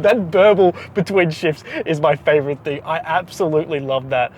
That burble between shifts is my favorite thing. I absolutely love that.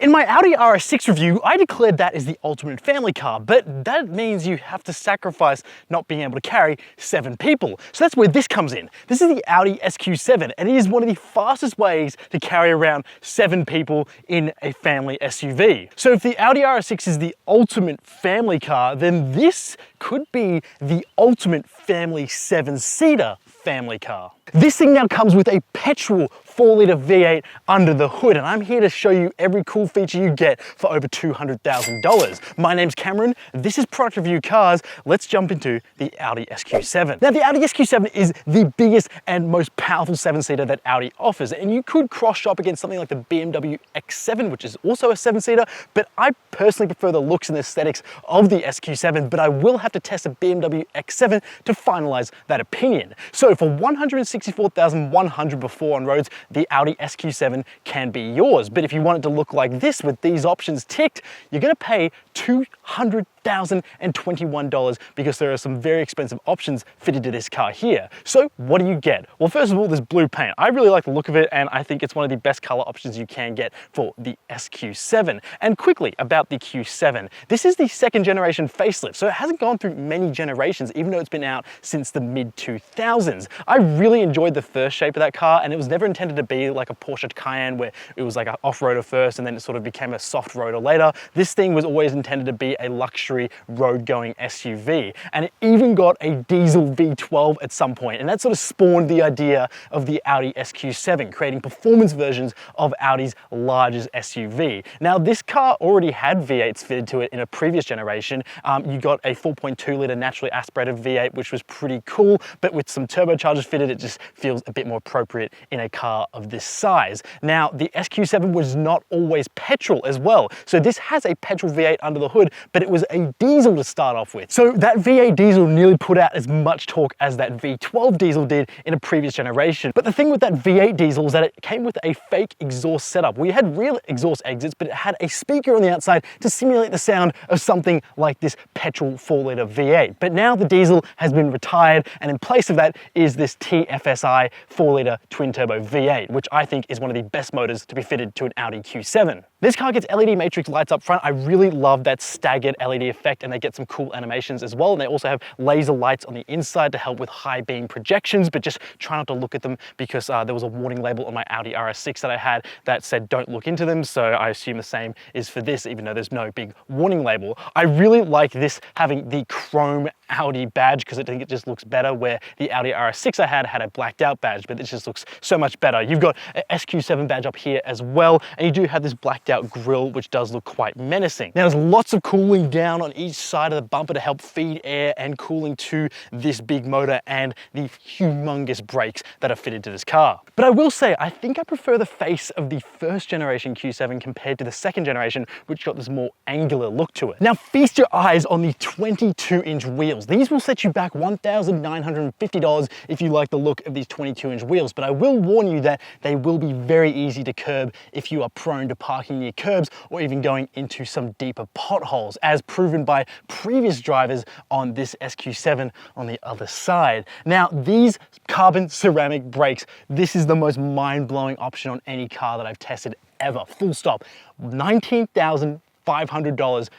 In my Audi RS6 review, I declared that is the ultimate family car, but that means you have to sacrifice not being able to carry 7 people. So that's where this comes in. This is the Audi SQ7, and it is one of the fastest ways to carry around 7 people in a family SUV. So if the Audi RS6 is the ultimate family car, then this could be the ultimate family 7-seater family car. This thing now comes with a petrol 4-litre V8 under the hood, and I'm here to show you every cool feature you get for over $200,000. My name's Cameron, this is Product Review Cars. Let's jump into the Audi SQ7. Now the Audi SQ7 is the biggest and most powerful 7-seater that Audi offers, and you could cross shop against something like the BMW X7, which is also a 7-seater, but I personally prefer the looks and aesthetics of the SQ7, but I will have to test a BMW X7 to finalize that opinion. So for $164,100 before on roads, the Audi SQ7 can be yours. But if you want it to look like this with these options ticked, you're gonna pay $200,021 because there are some very expensive options fitted to this car here. So what do you get? Well, first of all, this blue paint. I really like the look of it, and I think it's one of the best color options you can get for the SQ7. And quickly about the Q7, this is the 2nd generation facelift, so it hasn't gone through many generations, even though it's been out since the mid-2000s. I really enjoyed the first shape of that car, and it was never intended to be like a Porsche Cayenne where it was like an off-roader first and then it sort of became a soft roader later. This thing was always intended to be a luxury road-going SUV, and it even got a diesel V12 at some point, and that sort of spawned the idea of the Audi SQ7, creating performance versions of Audi's largest SUV. Now this car already had V8s fitted to it in a previous generation. You got a 4.2-litre naturally aspirated V8, which was pretty cool, but with some turbochargers fitted, it just feels a bit more appropriate in a car of this size. Now the SQ7 was not always petrol as well, so this has a petrol V8 under the hood, but it was a diesel to start off with. So that V8 diesel nearly put out as much torque as that V12 diesel did in a previous generation. But the thing with that V8 diesel is that it came with a fake exhaust setup. We had real exhaust exits, but it had a speaker on the outside to simulate the sound of something like this petrol 4-litre V8. But now the diesel has been retired, and in place of that is this TFSI 4-litre twin-turbo V8, which I think is one of the best motors to be fitted to an Audi Q7. This car gets LED matrix lights up front. I really love that staggered LED effect, and they get some cool animations as well. And they also have laser lights on the inside to help with high beam projections, but just try not to look at them because there was a warning label on my Audi RS6 that I had that said don't look into them. So I assume the same is for this, even though there's no big warning label. I really like this having the chrome Audi badge because I think it just looks better, where the Audi RS6 I had a blacked out badge, but it just looks so much better. You've got an SQ7 badge up here as well, and you do have this blacked out grille, which does look quite menacing. Now there's lots of cooling down on each side of the bumper to help feed air and cooling to this big motor and the humongous brakes that are fitted to this car. But I will say, I think I prefer the face of the 1st generation Q7 compared to the 2nd generation, which got this more angular look to it. Now feast your eyes on the 22-inch wheels. These will set you back $1,950 if you like the look of these 22-inch wheels, but I will warn you that they will be very easy to curb if you are prone to parking near curbs or even going into some deeper potholes, as proven by previous drivers on this SQ7 on the other side. Now these carbon ceramic brakes, this is the most mind-blowing option on any car that I've tested ever, full stop. $19,500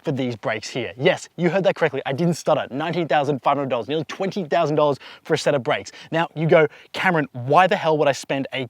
for these brakes here. Yes, you heard that correctly. I didn't stutter. $19,500, nearly $20,000 for a set of brakes. Now you go, Cameron, why the hell would I spend a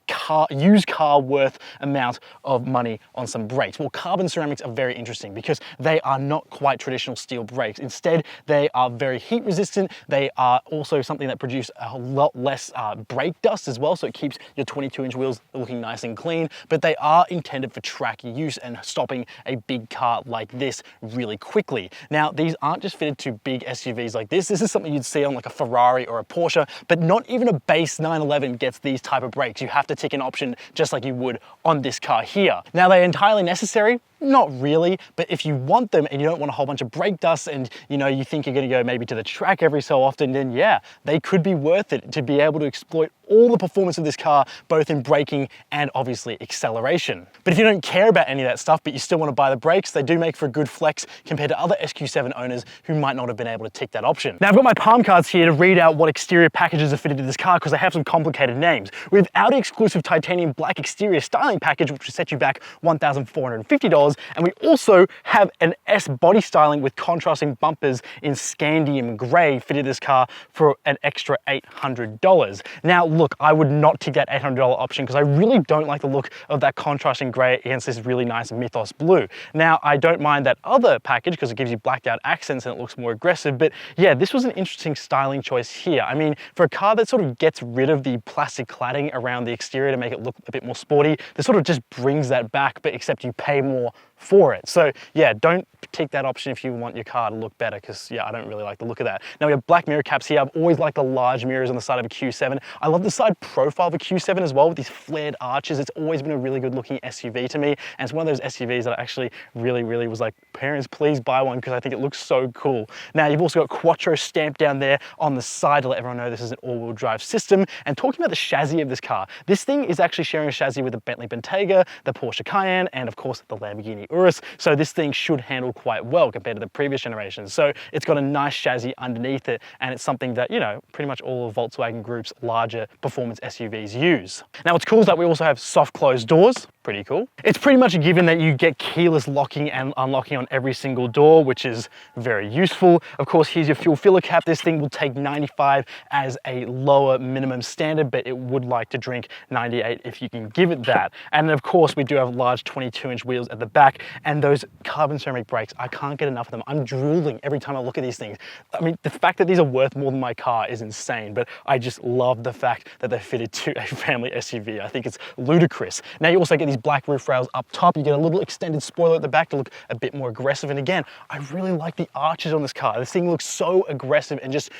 used car worth amount of money on some brakes? Well, carbon ceramics are very interesting because they are not quite traditional steel brakes. Instead, they are very heat resistant. They are also something that produce a lot less brake dust as well, so it keeps your 22-inch wheels looking nice and clean, but they are intended for track use and stopping a big car like this really quickly. Now, these aren't just fitted to big SUVs like this. This is something you'd see on like a Ferrari or a Porsche, but not even a base 911 gets these type of brakes. You have to tick an option just like you would on this car here. Now, they're entirely necessary. Not really, but if you want them and you don't want a whole bunch of brake dust and you think you're gonna go maybe to the track every so often, then yeah, they could be worth it to be able to exploit all the performance of this car, both in braking and obviously acceleration. But if you don't care about any of that stuff, but you still want to buy the brakes, they do make for a good flex compared to other SQ7 owners who might not have been able to tick that option. Now I've got my palm cards here to read out what exterior packages are fitted to this car because they have some complicated names. We have Audi exclusive titanium black exterior styling package, which will set you back $1,450. And we also have an S body styling with contrasting bumpers in scandium gray fitted this car for an extra $800. Now look, I would not tick that $800 option because I really don't like the look of that contrasting gray against this really nice Mythos blue. Now I don't mind that other package because it gives you blacked out accents and it looks more aggressive, but yeah, this was an interesting styling choice here. I mean, for a car that sort of gets rid of the plastic cladding around the exterior to make it look a bit more sporty, this sort of just brings that back, but except you pay more for it. So yeah, don't take that option if you want your car to look better because yeah, I don't really like the look of that. Now we have black mirror caps here. I've always liked the large mirrors on the side of a Q7. I love the side profile of a Q7 as well with these flared arches. It's always been a really good looking SUV to me. And it's one of those SUVs that I actually really was like, parents, please buy one because I think it looks so cool. Now you've also got Quattro stamped down there on the side to let everyone know this is an all-wheel drive system. And talking about the chassis of this car, this thing is actually sharing a chassis with the Bentley Bentayga, the Porsche Cayenne, and of course the Lamborghini Urus. So this thing should handle quite well compared to the previous generations. So it's got a nice chassis underneath it, and it's something that, pretty much all of Volkswagen Group's larger performance SUVs use. Now what's cool is that we also have soft closed doors. Pretty cool. It's pretty much a given that you get keyless locking and unlocking on every single door, which is very useful. Of course, here's your fuel filler cap. This thing will take 95 as a lower minimum standard, but it would like to drink 98 if you can give it that. And of course, we do have large 22-inch wheels at the back, and those carbon ceramic brakes, I can't get enough of them. I'm drooling every time I look at these things. I mean, the fact that these are worth more than my car is insane, but I just love the fact that they're fitted to a family SUV. I think it's ludicrous. Now you also get these black roof rails up top. You get a little extended spoiler at the back to look a bit more aggressive. And again, I really like the arches on this car. This thing looks so aggressive and just,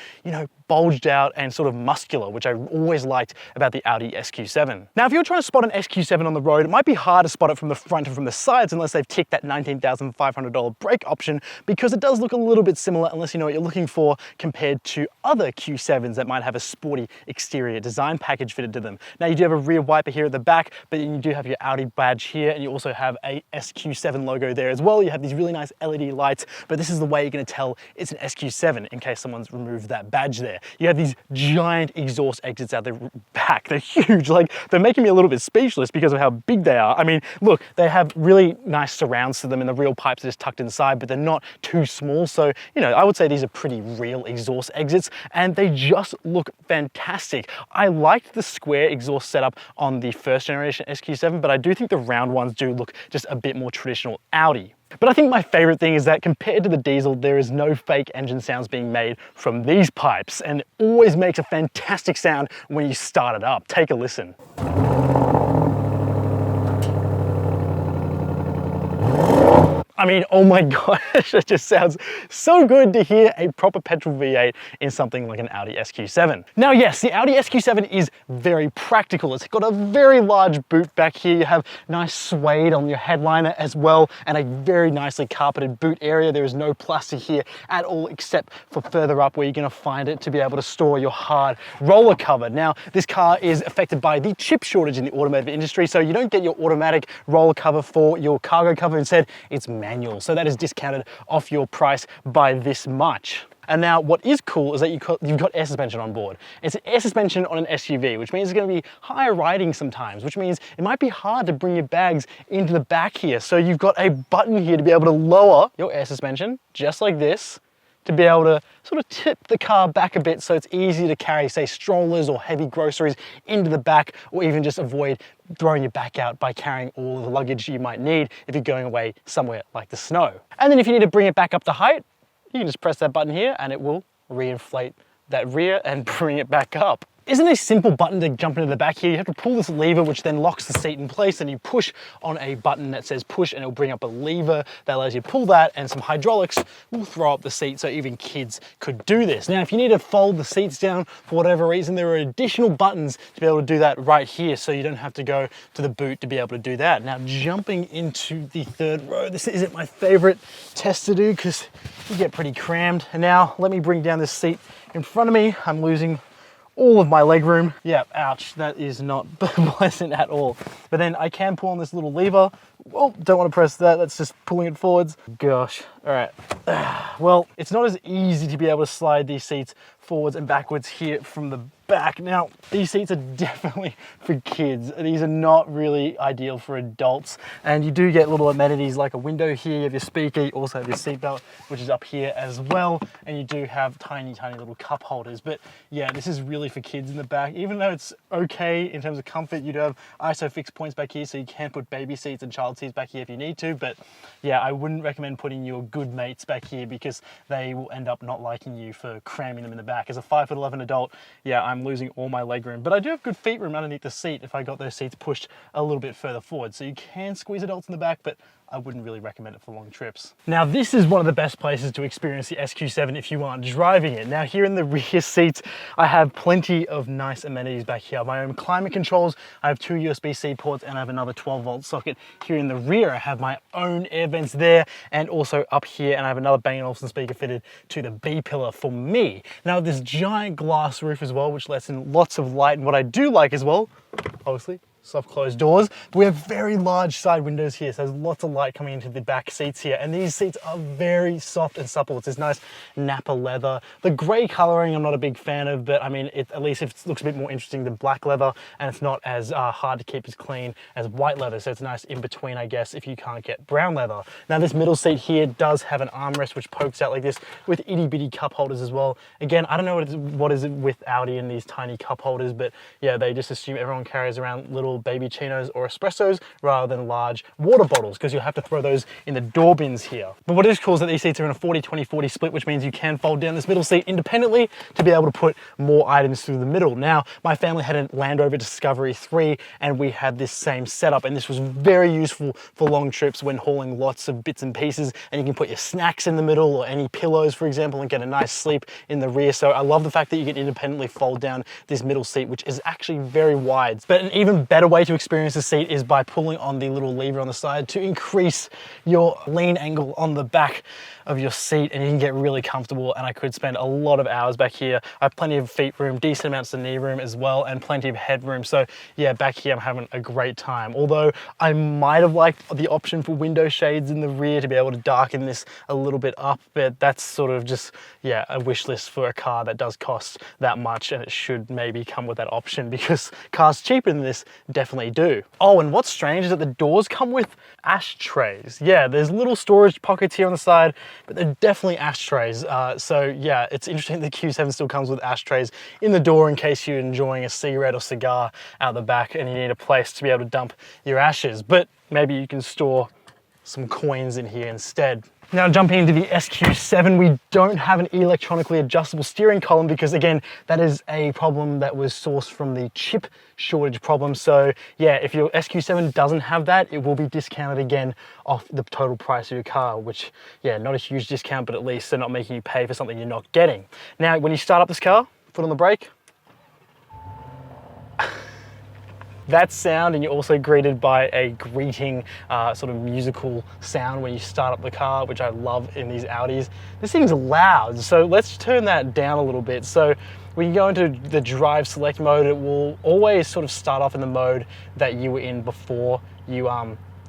bulged out and sort of muscular, which I always liked about the Audi SQ7. Now, if you're trying to spot an SQ7 on the road, it might be hard to spot it from the front and from the sides unless they've ticked that $19,500 brake option, because it does look a little bit similar unless you know what you're looking for compared to other Q7s that might have a sporty exterior design package fitted to them. Now, you do have a rear wiper here at the back, but you do have your Audi badge here, and you also have a SQ7 logo there as well. You have these really nice LED lights, but this is the way you're going to tell it's an SQ7 in case someone's removed that badge there. You have these giant exhaust exits out the back. They're huge. Like, they're making me a little bit speechless because of how big they are. I mean, look, they have really nice surrounds to them, and the real pipes are just tucked inside, but they're not too small. So, I would say these are pretty real exhaust exits, and they just look fantastic. I liked the square exhaust setup on the first generation SQ7, but I do think the round ones do look just a bit more traditional Audi. But I think my favorite thing is that compared to the diesel, there is no fake engine sounds being made from these pipes, and it always makes a fantastic sound when you start it up. Take a listen. I mean, oh my gosh, it just sounds so good to hear a proper petrol V8 in something like an Audi SQ7. Now, yes, the Audi SQ7 is very practical. It's got a very large boot back here. You have nice suede on your headliner as well, and a very nicely carpeted boot area. There is no plastic here at all, except for further up where you're gonna find it to be able to store your hard roller cover. Now, this car is affected by the chip shortage in the automotive industry, so you don't get your automatic roller cover for your cargo cover. Instead, it's manual. So that is discounted off your price by this much. And now what is cool is that you've got air suspension on board. It's an air suspension on an SUV, which means it's going to be higher riding sometimes, which means it might be hard to bring your bags into the back here. So you've got a button here to be able to lower your air suspension, just like this, to be able to sort of tip the car back a bit so it's easy to carry, say, strollers or heavy groceries into the back, or even just avoid throwing your back out by carrying all of the luggage you might need if you're going away somewhere like the snow. And then if you need to bring it back up to height, you can just press that button here and it will reinflate that rear and bring it back up. isn't a simple button to jump into the back here. You have to pull this lever, which then locks the seat in place, and you push on a button that says push, and it'll bring up a lever that allows you to pull that, and some hydraulics will throw up the seat, so even kids could do this. Now, if you need to fold the seats down for whatever reason, there are additional buttons to be able to do that right here, so you don't have to go to the boot to be able to do that. Now, jumping into the third row, this isn't my favorite test to do because you get pretty crammed. And now let me bring down this seat in front of me. I'm losing all of my leg room. Yeah, ouch, that is not pleasant at all. But then I can pull on this little lever. Well, don't want to press that, that's just pulling it forwards. Gosh, all right. Well, it's not as easy to be able to slide these seats forwards and backwards here from the back. Now, these seats are definitely for kids. These are not really ideal for adults. And you do get little amenities like a window here, you have your speaker, you also have your seatbelt, which is up here as well. And you do have tiny, tiny little cup holders. But yeah, this is really for kids in the back. Even though it's okay in terms of comfort, you do have ISOFIX points back here, so you can put baby seats and child seats back here if you need to. But yeah, I wouldn't recommend putting your good mates back here because they will end up not liking you for cramming them in the back. As a 5'11" adult, yeah, I'm losing all my leg room, but I do have good feet room underneath the seat if I got those seats pushed a little bit further forward. So you can squeeze adults in the back, but I wouldn't really recommend it for long trips. Now, this is one of the best places to experience the SQ7 if you aren't driving it. Now, here in the rear seats, I have plenty of nice amenities back here. My own climate controls, I have 2 USB-C ports, and I have another 12-volt socket. Here in the rear, I have my own air vents there, and also up here, and I have another Bang & Olufsen speaker fitted to the B-pillar for me. Now, this giant glass roof as well, which lets in lots of light, and what I do like as well, obviously, soft closed doors, but we have very large side windows here, so there's lots of light coming into the back seats here, and these seats are very soft and supple. It's this nice Napa leather. The gray coloring I'm not a big fan of, but I mean, at least it looks a bit more interesting than black leather, and it's not as hard to keep as clean as white leather, so it's nice in between, I guess, if you can't get brown leather. Now, this middle seat here does have an armrest which pokes out like this with itty bitty cup holders as well. Again, I don't know what is it with Audi and these tiny cup holders, but yeah, they just assume everyone carries around little baby chinos or espressos rather than large water bottles, because you'll have to throw those in the door bins here. But what is cool is that these seats are in a 40-20-40 split, which means you can fold down this middle seat independently to be able to put more items through the middle. Now, my family had a Land Rover Discovery 3 and we had this same setup, and this was very useful for long trips when hauling lots of bits and pieces, and you can put your snacks in the middle or any pillows, for example, and get a nice sleep in the rear. So I love the fact that you can independently fold down this middle seat, which is actually very wide. But an even better way to experience the seat is by pulling on the little lever on the side to increase your lean angle on the back of your seat, and you can get really comfortable, and I could spend a lot of hours back here. I have plenty of feet room, decent amounts of knee room as well, and plenty of headroom. So yeah, back here I'm having a great time. Although I might have liked the option for window shades in the rear to be able to darken this a little bit up, but that's sort of just, yeah, a wish list for a car that does cost that much, and it should maybe come with that option because cars cheaper than this definitely do. Oh, and what's strange is that the doors come with ashtrays. Yeah, there's little storage pockets here on the side, but they're definitely ashtrays. So yeah, it's interesting the Q7 still comes with ashtrays in the door in case you're enjoying a cigarette or cigar out the back and you need a place to be able to dump your ashes. But maybe you can store some coins in here instead. Now, jumping into the SQ7, we don't have an electronically adjustable steering column because, again, that is a problem that was sourced from the chip shortage problem. So yeah, if your SQ7 doesn't have that, it will be discounted again off the total price of your car, which, yeah, not a huge discount, but at least they're not making you pay for something you're not getting. Now, when you start up this car, foot on the brake, that sound, and you're also greeted by a greeting sort of musical sound when you start up the car, which I love in these Audis. This thing's loud, so let's turn that down a little bit. So when you go into the drive select mode, it will always sort of start off in the mode that you were in before you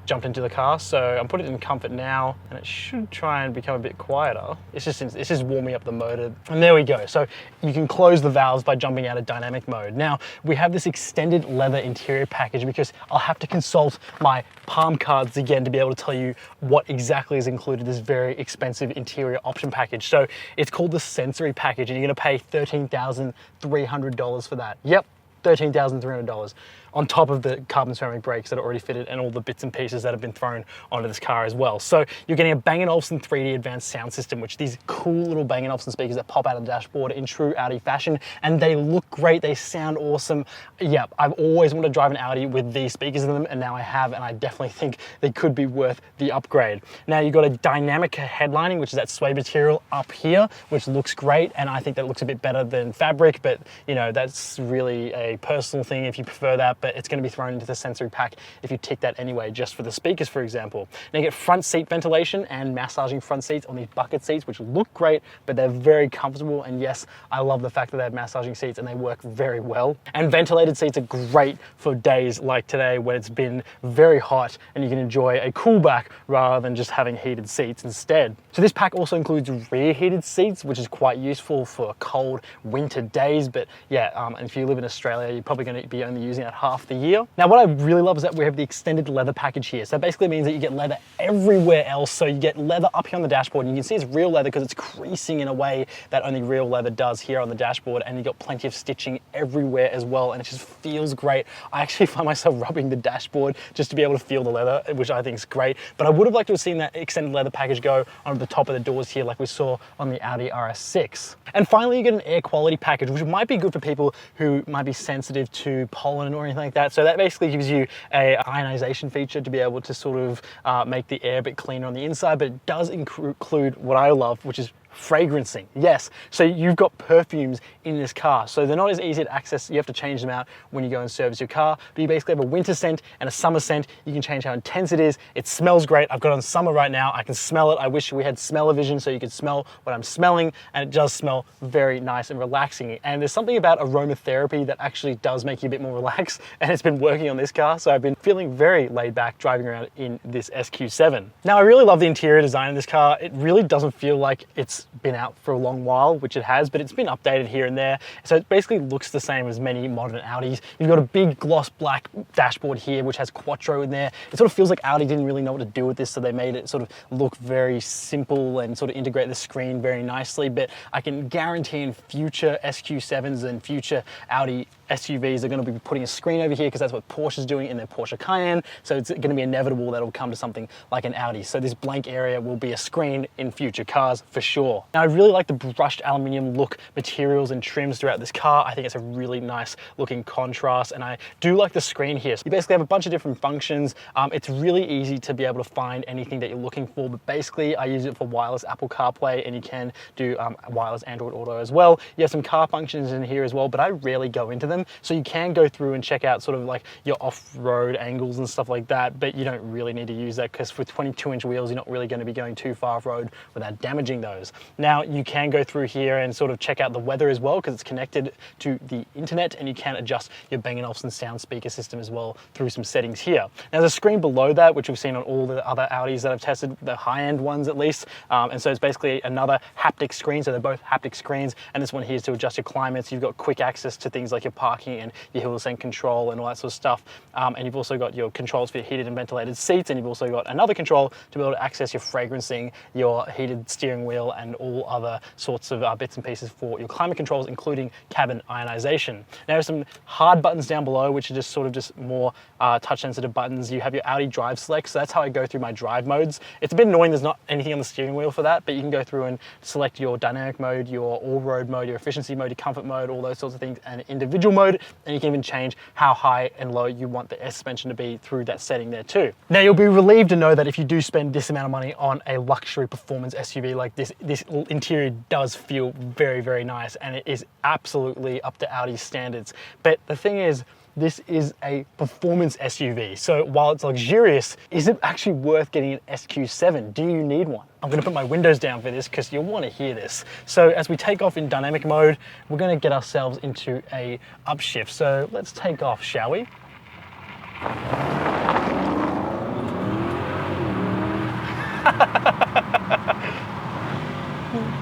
jumped into the car. So I'm putting it in comfort now, and it should try and become a bit quieter. It's just warming up the motor, and there we go. So you can close the valves by jumping out of dynamic mode. Now, we have this extended leather interior package because I'll have to consult my palm cards again to be able to tell you what exactly is included in this very expensive interior option package. So it's called the sensory package, and you're gonna pay $13,300 for that. Yep, $13,300 on top of the carbon ceramic brakes that are already fitted and all the bits and pieces that have been thrown onto this car as well. So you're getting a Bang & Olufsen 3D advanced sound system, which these cool little Bang & Olufsen speakers that pop out of the dashboard in true Audi fashion, and they look great, they sound awesome. Yeah, I've always wanted to drive an Audi with these speakers in them, and now I have, and I definitely think they could be worth the upgrade. Now you've got a dynamic headlining, which is that suede material up here, which looks great, and I think that looks a bit better than fabric, but you know, that's really a personal thing if you prefer that, but it's going to be thrown into the sensory pack if you tick that anyway, just for the speakers, for example. Now you get front seat ventilation and massaging front seats on these bucket seats, which look great, but they're very comfortable, and yes, I love the fact that they have massaging seats and they work very well. And ventilated seats are great for days like today when it's been very hot and you can enjoy a cool back rather than just having heated seats instead. So this pack also includes rear heated seats, which is quite useful for cold winter days, but yeah, and if you live in Australia, you're probably going to be only using it half the year. Now what I really love is that we have the extended leather package here. So that basically means that you get leather everywhere else. So you get leather up here on the dashboard, and you can see it's real leather because it's creasing in a way that only real leather does here on the dashboard, and you've got plenty of stitching everywhere as well, and it just feels great. I actually find myself rubbing the dashboard just to be able to feel the leather, which I think is great, but I would have liked to have seen that extended leather package go on the top of the doors here like we saw on the Audi RS6. And finally, you get an air quality package, which might be good for people who might be sensitive to pollen or anything like that. So that basically gives you a ionization feature to be able to sort of make the air a bit cleaner on the inside, but it does include what I love, which is fragrancing. Yes, so you've got perfumes in this car, so they're not as easy to access. You have to change them out when you go and service your car, but you basically have a winter scent and a summer scent. You can change how intense it is. It smells great. I've got on summer right now. I can smell it. I wish we had smell-o-vision so you could smell what I'm smelling, and it does smell very nice and relaxing. And there's something about aromatherapy that actually does make you a bit more relaxed, and it's been working on this car, so I've been feeling very laid back driving around in this SQ7. Now I really love the interior design of this car. It really doesn't feel like it's been out for a long while, which it has, but it's been updated here and there. So it basically looks the same as many modern Audis. You've got a big gloss black dashboard here, which has Quattro in there. It sort of feels like Audi didn't really know what to do with this, so they made it sort of look very simple and sort of integrate the screen very nicely. But I can guarantee in future SQ7s and future Audi SUVs are going to be putting a screen over here because that's what Porsche's doing in their Porsche Cayenne. So it's going to be inevitable that it'll come to something like an Audi. So this blank area will be a screen in future cars for sure. Now I really like the brushed aluminium look materials and trims throughout this car. I think it's a really nice looking contrast, and I do like the screen here. So you basically have a bunch of different functions. It's really easy to be able to find anything that you're looking for, but basically I use it for wireless Apple CarPlay, and you can do wireless Android Auto as well. You have some car functions in here as well, but I rarely go into them. So you can go through and check out sort of like your off-road angles and stuff like that, but you don't really need to use that because with 22-inch wheels, you're not really going to be going too far off-road without damaging those. Now you can go through here and sort of check out the weather as well because it's connected to the internet, and you can adjust your Bang & Olufsen sound speaker system as well through some settings here. Now there's a screen below that, which we've seen on all the other Audis that I've tested, the high-end ones at least, and so it's basically another haptic screen, so they're both haptic screens, and this one here is to adjust your climates. You've got quick access to things like your parking and your hill descent control and all that sort of stuff, and you've also got your controls for your heated and ventilated seats, and you've also got another control to be able to access your fragrancing, your heated steering wheel, and all other sorts of bits and pieces for your climate controls, including cabin ionization. Now there's some hard buttons down below, which are just sort of just more touch sensitive buttons. You have your Audi Drive Select, so that's how I go through my drive modes. It's a bit annoying there's not anything on the steering wheel for that, but you can go through and select your dynamic mode, your all-road mode, your efficiency mode, your comfort mode, all those sorts of things, and individual mode, and you can even change how high and low you want the air suspension to be through that setting there too. Now you'll be relieved to know that if you do spend this amount of money on a luxury performance SUV like this, this interior does feel very, very nice, and it is absolutely up to Audi's standards. But the thing is, this is a performance SUV. So while it's luxurious, is it actually worth getting an SQ7? Do you need one? I'm gonna put my windows down for this because you'll wanna hear this. So as we take off in dynamic mode, we're gonna get ourselves into a upshift. So let's take off, shall we?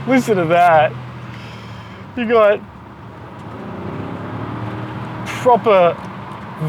Listen to that. You got proper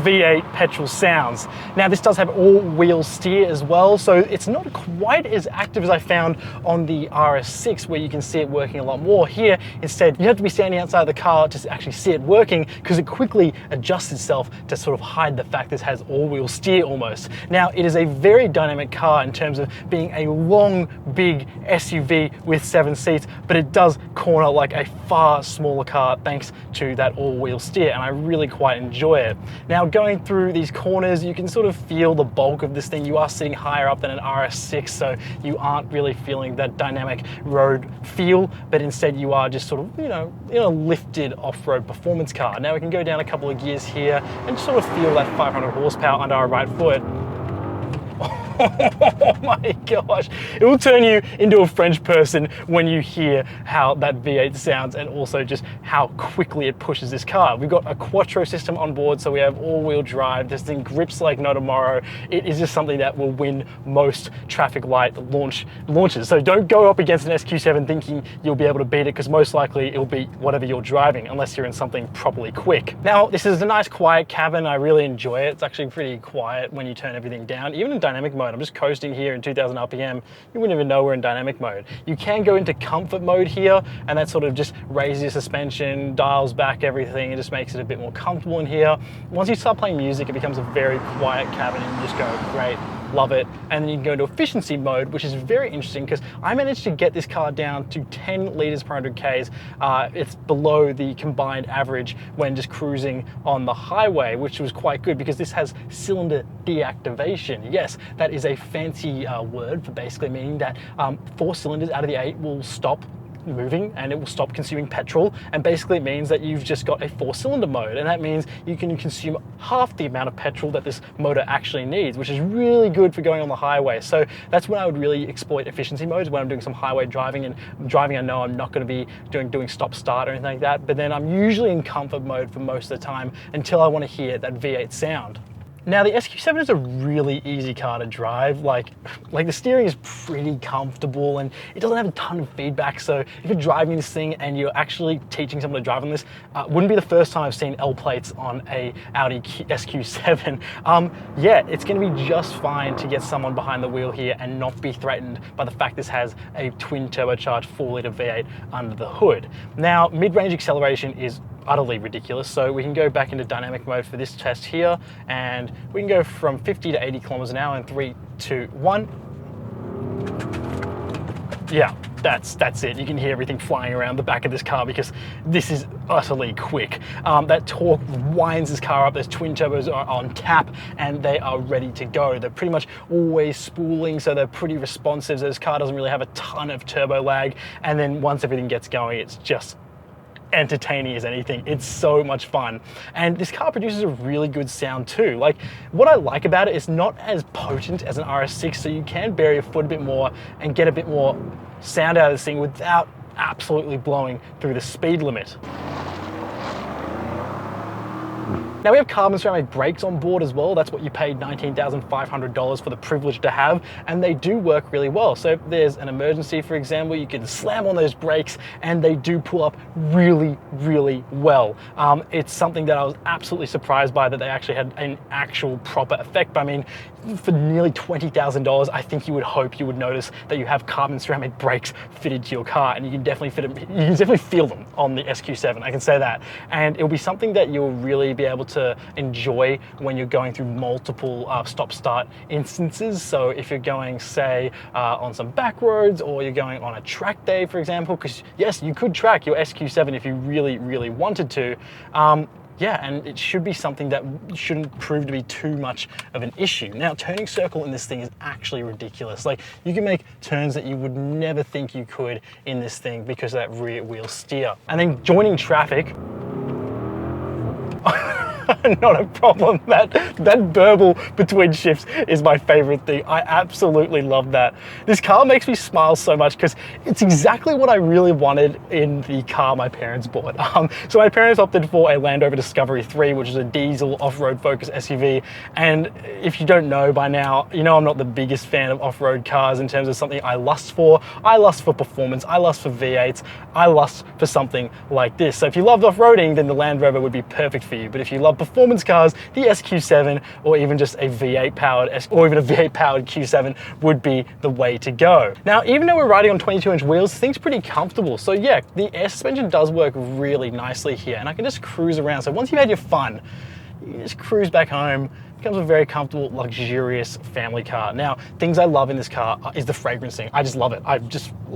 V8 petrol sounds. Now this does have all-wheel steer as well, so it's not quite as active as I found on the RS6, where you can see it working a lot more. Here, instead, you have to be standing outside the car to actually see it working, because it quickly adjusts itself to sort of hide the fact this has all-wheel steer almost. Now, it is a very dynamic car in terms of being a long, big SUV with 7 seats, but it does corner like a far smaller car thanks to that all-wheel steer, and I really quite enjoy it. Now, going through these corners, you can sort of feel the bulk of this thing. You are sitting higher up than an RS6, so you aren't really feeling that dynamic road feel, but instead you are just sort of, you know, in a lifted off-road performance car. Now we can go down a couple of gears here and sort of feel that 500 horsepower under our right foot. Oh my gosh, it will turn you into a French person when you hear how that V8 sounds, and also just how quickly it pushes this car. We've got a quattro system on board, so we have all-wheel drive. This thing grips like no tomorrow. It is just something that will win most traffic light launches. So don't go up against an SQ7 thinking you'll be able to beat it, because most likely it'll beat whatever you're driving, unless you're in something properly quick. Now, this is a nice quiet cabin. I really enjoy it. It's actually pretty quiet when you turn everything down, even in dynamic mode. I'm just coasting here in 2000 RPM. You wouldn't even know we're in dynamic mode. You can go into comfort mode here, and that sort of just raises your suspension, dials back everything, and just makes it a bit more comfortable in here. Once you start playing music, it becomes a very quiet cabin, and you just go, great, love it. And then you can go into efficiency mode, which is very interesting because I managed to get this car down to 10 liters per 100 Ks. It's below the combined average when just cruising on the highway, which was quite good because this has cylinder deactivation. Yes, that is a fancy word for basically meaning that 4 cylinders out of the 8 will stop moving and it will stop consuming petrol, and basically it means that you've just got a 4-cylinder mode, and that means you can consume half the amount of petrol that this motor actually needs, which is really good for going on the highway. So that's when I would really exploit efficiency modes, when I'm doing some highway driving, and driving I know I'm not going to be doing stop start or anything like that, but then I'm usually in comfort mode for most of the time until I want to hear that V8 sound. Now the SQ7 is a really easy car to drive. Like the steering is pretty comfortable and it doesn't have a ton of feedback. So if you're driving this thing and you're actually teaching someone to drive on this, wouldn't be the first time I've seen L plates on a Audi SQ7. Yeah, it's gonna be just fine to get someone behind the wheel here and not be threatened by the fact this has a twin turbocharged 4-litre V8 under the hood. Now, mid-range acceleration is utterly ridiculous. So we can go back into dynamic mode for this test here, and we can go from 50 to 80 kilometers an hour in 3, 2, 1. Yeah, that's it. You can hear everything flying around the back of this car because this is utterly quick. That torque winds this car up. Those twin turbos are on tap and they are ready to go. They're pretty much always spooling, so they're pretty responsive. So this car doesn't really have a ton of turbo lag. And then once everything gets going, it's just entertaining as anything. It's so much fun. And this car produces a really good sound too. Like, what I like about it is not as potent as an RS6, so you can bury your foot a bit more and get a bit more sound out of this thing without absolutely blowing through the speed limit. Now we have carbon ceramic brakes on board as well. That's what you paid $19,500 for the privilege to have, and they do work really well. So if there's an emergency, for example, you can slam on those brakes and they do pull up really, really well. It's something that I was absolutely surprised by, that they actually had an actual proper effect. But I mean, for nearly $20,000, I think you would hope you would notice that you have carbon ceramic brakes fitted to your car, and you can definitely feel them on the SQ7, I can say that. And it'll be something that you'll really be able to enjoy when you're going through multiple stop-start instances. So if you're going, say, on some back roads, or you're going on a track day, for example, because yes, you could track your SQ7 if you really, really wanted to. Yeah, and it should be something that shouldn't prove to be too much of an issue. Now, turning circle in this thing is actually ridiculous. Like, you can make turns that you would never think you could in this thing because of that rear wheel steer. And then joining traffic, not a problem. That burble between shifts is my favorite thing. I absolutely love that. This car makes me smile so much because it's exactly what I really wanted in the car my parents bought. So my parents opted for a Land Rover Discovery 3, which is a diesel off-road focused SUV. And if you don't know by now, you know I'm not the biggest fan of off-road cars in terms of something I lust for. I lust for performance. I lust for V8s. I lust for something like this. So if you loved off-roading, then the Land Rover would be perfect for you. But if you love performance, performance cars, the SQ7 or even just a V8 powered or even a V8 powered Q7 would be the way to go. Now, even though we're riding on 22-inch wheels, this thing's pretty comfortable. So yeah, the air suspension does work really nicely here, and I can just cruise around. So once you've had your fun, you just cruise back home. Becomes a very comfortable, luxurious family car. Now, things I love in this car is the fragrancing. I just love it.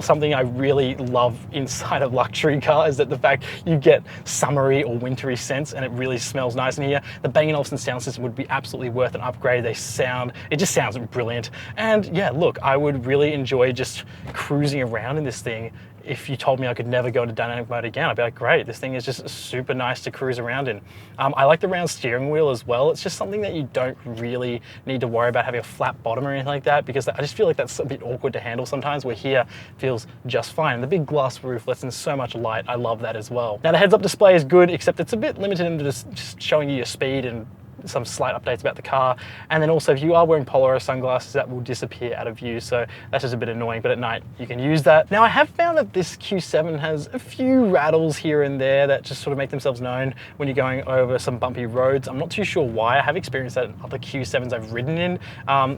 Something I really love inside a luxury car is that the fact you get summery or wintry scents, and it really smells nice in here. The Bang & Olufsen sound system would be absolutely worth an upgrade. It just sounds brilliant. And yeah, look, I would really enjoy just cruising around in this thing. If you told me I could never go into dynamic mode again, I'd be like, great, this thing is just super nice to cruise around in. I like the round steering wheel as well. It's just something that you don't really need to worry about having a flat bottom or anything like that, because I just feel like that's a bit awkward to handle sometimes, where here feels just fine. And the big glass roof lets in so much light. I love that as well. Now, the heads-up display is good, except it's a bit limited into just showing you your speed and some slight updates about the car. And then also, if you are wearing Polaris sunglasses, that will disappear out of view, so that's just a bit annoying, but at night you can use that. Now, I have found that this Q7 has a few rattles here and there that just sort of make themselves known when you're going over some bumpy roads. I'm not too sure why. I have experienced that in other Q7s I've ridden in.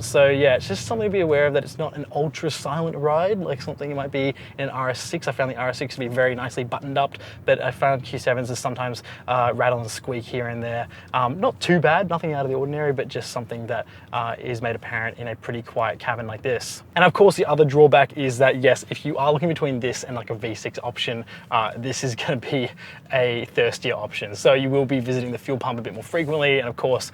So yeah, it's just something to be aware of, that it's not an ultra silent ride like something it might be in an RS6. I found the RS6 to be very nicely buttoned up, but I found Q7s is sometimes rattle and squeak here and there. Not too bad, nothing out of the ordinary, but just something that is made apparent in a pretty quiet cabin like this. And of course, the other drawback is that, yes, if you are looking between this and like a V6 option, this is going to be a thirstier option. So you will be visiting the fuel pump a bit more frequently, and of course,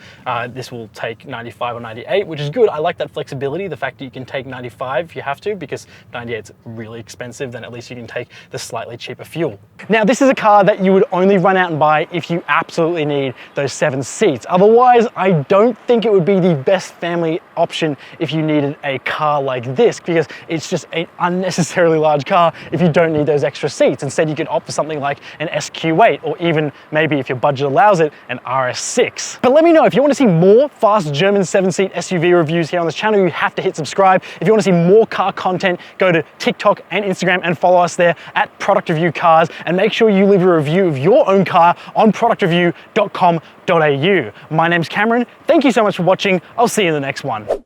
this will take 95 or 98, which is good. I like that flexibility, the fact that you can take 95 if you have to, because 98's really expensive, then at least you can take the slightly cheaper fuel. Now, this is a car that you would only run out and buy if you absolutely need those 7 seats. Otherwise, I don't think it would be the best family option if you needed a car like this, because it's just an unnecessarily large car if you don't need those extra seats. Instead, you could opt for something like an SQ8, or even maybe, if your budget allows it, an RS6. But let me know if you want to see more fast German 7-seat SUV reviews here on this channel. You have to hit subscribe. If you want to see more car content, go to TikTok and Instagram and follow us there at Product Review Cars, and make sure you leave a review of your own car on productreview.com.au. My name's Cameron. Thank you so much for watching. I'll see you in the next one.